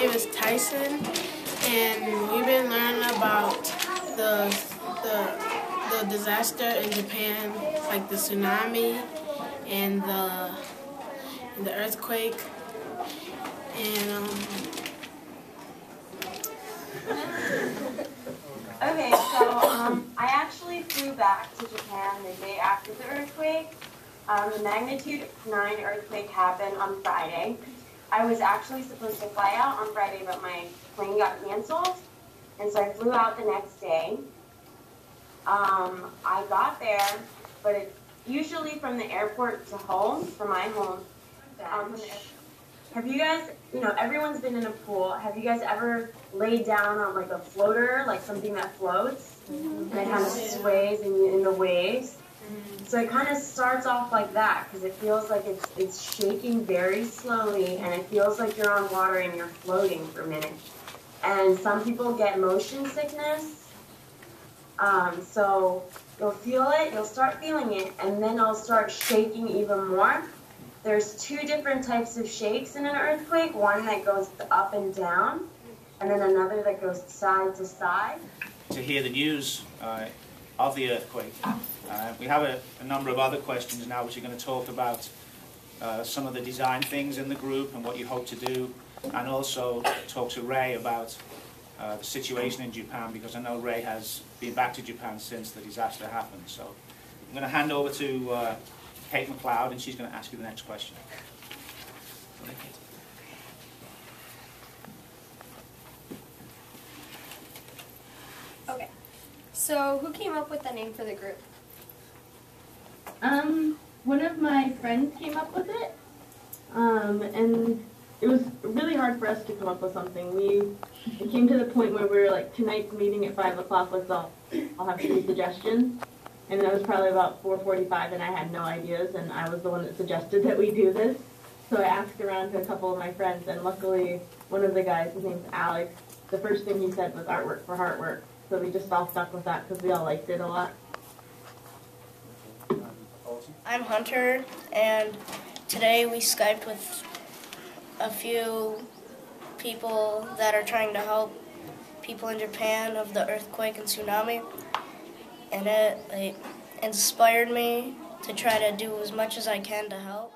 name is Tyson, and we've been learning about the disaster in Japan, like the tsunami and the earthquake, and Okay, so I actually flew back to Japan the day after the earthquake. The magnitude 9 earthquake happened on Friday. I was actually supposed to fly out on Friday, but my plane got canceled, and so I flew out the next day. I got there, but it, usually from the airport to home, from my home, have you guys, everyone's been in a pool. Have you guys ever laid down on like a floater, like something that floats, and it kind of sways in the waves? So it kind of starts off like that because it feels like it's shaking very slowly, and it feels like you're on water and you're floating for a minute. And some people get motion sickness. So you'll feel it, you'll start feeling it, and then it'll start shaking even more. There's 2 different types of shakes in an earthquake, one that goes up and down, and then another that goes side to side. To hear the news of the earthquake. We have a number of other questions now which are going to talk about some of the design things in the group and what you hope to do, and also talk to Rei about the situation in Japan, because I know Rei has been back to Japan since the disaster happened. So I'm going to hand over to Kate McLeod, and she's going to ask you the next question. Okay, so who came up with the name for the group? One of my friends came up with it, and it was really hard for us to come up with something. It came to the point where we were like, tonight's meeting at 5 o'clock, I'll have 3 suggestions. And it was probably about 4:45, and I had no ideas, and I was the one that suggested that we do this. So I asked around to a couple of my friends, and luckily one of the guys, his name's Alex, the first thing he said was artwork for Heartwork. So we just all stuck with that because we all liked it a lot. I'm Hunter, and today we Skyped with a few people that are trying to help people in Japan of the earthquake and tsunami, and it inspired me to try to do as much as I can to help.